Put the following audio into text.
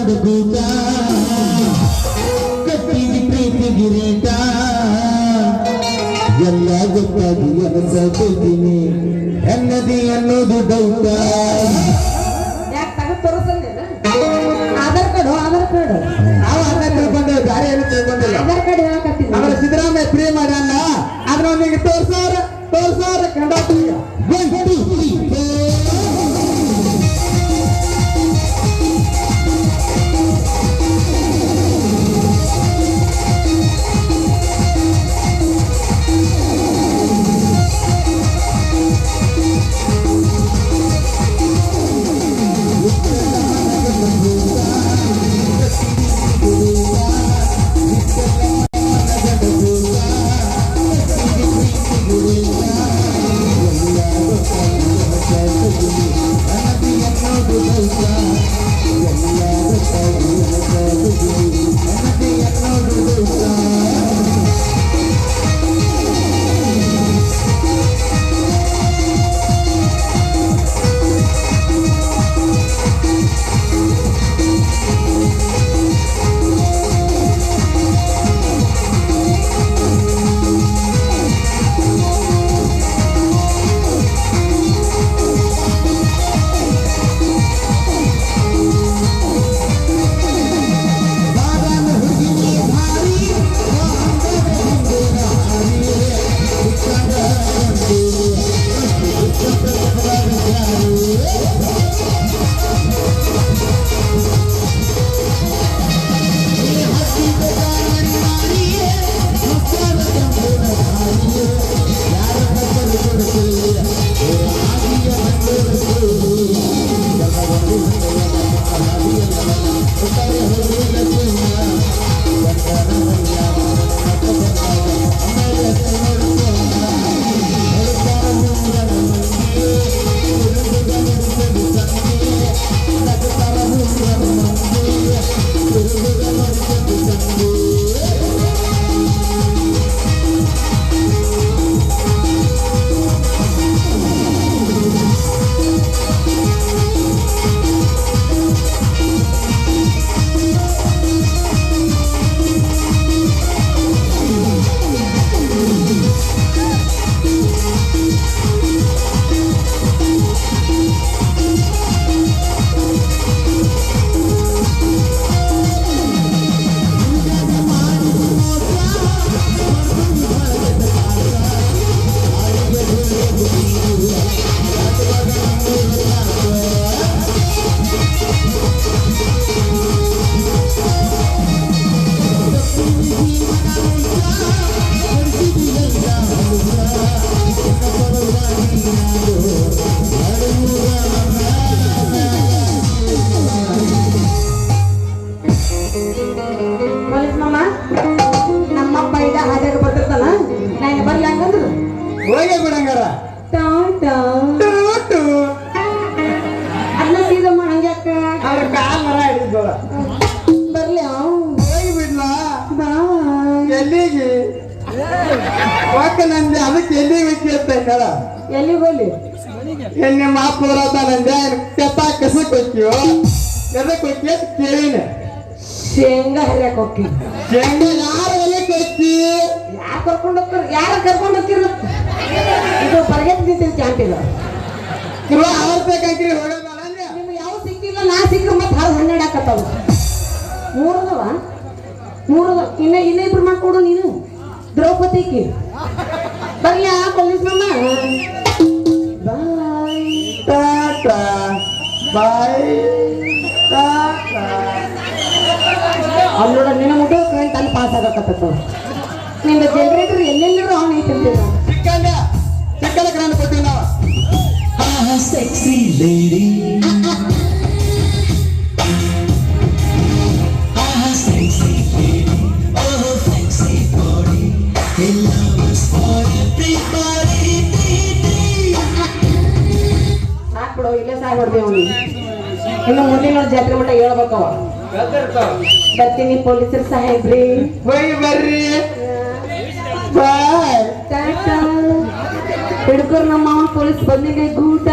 ನಡುಗೂಟ ಕಟ್ಟಿಗೆ ಪ್ರೀತಿ ಗಿರೀಟ ಎಲ್ಲ ಗೊತ್ತಾಗಿ ಅನಸತೀನಿ ಎನ್ನದಿ ಅನ್ನೋದು ಡೌಟ ಆಧಾರ್ ಕಾರ್ಡ್ ನಾವು ಅನ್ನ ತಿಳ್ಕೊಂಡೇವೆ ದಾರಿ ಏನು ತಿಳ್ಕೊಂಡಿಲ್ಲ ಆಧಾರ್ ಕಾರ್ಡ್ ಹೇಳಕತ್ತೀನಿ ಅವರ ಸಿದ್ದರಾಮಯ್ಯ ಫ್ರೀ ಮಾಡ್ಯಾನ ಆದ್ರೆ ಅವನಿಗೆ ತೋರ್ಸಾರ ಕಂಡಾಕ್ಟರ್ ಹೋಗೇ ಬಿಡಂಗಾರ ಅನ್ನ ಸೀದಾ ಮಾಡಂಗ್ಯಾಕ ಅವ್ರ ಕಾಲ್ ಮರ ಹಿಡಿದೋಳ ಬರ್ಲಿ ಹೋಗಿ ಬಿಡ್ಲ ಎಲ್ಲಿಗೆ ಒಕ್ಕ ನಂದೆ ಅದಕ್ಕೆ ಎಲ್ಲಿಗೆ ಅಂತ ಹೇಳ ಎಲ್ಲಿಗೆ ಹೋಗ್ಲಿ ಎಣ್ಣೆ ಮಾಪುರತ ನಂದೆ ಕೆತ್ತ ಕಸಕ್ ಹೋಗ್ತೀವೋ ಎದಕ್ ಹೋಗ್ತಿ ಅಂತ ಕೇಳಿನ ಶೇಂಗಾ ಹರಿಯಕ್ ಹೋಗ್ತಿ ಶೇಂಗಾ ಯಾರ ಹೊಲಕ್ಕೆ ಹೋಗ್ತಿ ಯಾರು ಕರ್ಕೊಂಡು ಹೋಗ್ತಾರ ಯಾರು ಕರ್ಕೊಂಡು ಹೋಗ್ತಿರ ಇದು ಪರಗೆತ್ತಿದ್ದ ಕ್ಯಾಂಟಿಲ್ಲ ಅವ್ರ ಬೇಕಂತೀರಿ ಹೋಗಲ್ಲ ನಿಮ್ಗೆ ಯಾವ ಸಿಕ್ಕಿಲ್ಲ ನಾ ಸಿಕ್ಕ ಮತ್ತೆ 12 ಹಾಕತ್ತಾವ ಮೂರದವ ಇನ್ನ ಇಬ್ರು ಮಾಡ್ಕೊಡು ನೀನು ದ್ರೌಪದಿಗೆ ಬರ್ಲಿ ಪೊಲೀಸ್ ಮಾಮ ಬಾಯ್ ಟಾಟಾ ಬಾಯ್ ಟಾಟಾ ಅವ್ನೋಡ ನಿನ್ನ ಮುಟ್ಟು ಕರೆಂಟ್ ಅಲ್ಲಿ ಪಾಸ್ ಆಗಕತ್ತ ನಿನ್ನ ಜನರೇಟರ್ ಎಲ್ಲೆಲ್ಲರೂ ಆನ್ ಐತಂತೀರ ಚಿಕ್ಕಲ್ಲ ಕರೆಂಟ್ ಕೊಡ್ತೀವಿ ನಾವು sexy lady. Sexy lady. Oh, sexy body. Hey, love is for everybody. ಸಾಕ್ಬಿಡು ಇಲ್ಲೇ ಸಾಯ್ಬಿಡ್ತೀವಿ ಅವನಿಗೆ ಇನ್ನು ಮುಂದಿನ ಜಾತ್ರೆ ಮಟ್ಟ ಹೇಳ್ಬೇಕವ ಬರ್ತೀನಿ ಪೊಲೀಸರು ಸಾಹೇಬ್ರಿ ಹೋಗಿ ಬರ್ರಿ ಬಾಯ್ ಹಿಡ್ಕೊರ್ ನಮ್ಮ ಮಾವನ್ ಪೊಲೀಸ್ ಬಂದಿಗೆ ಗೂಟ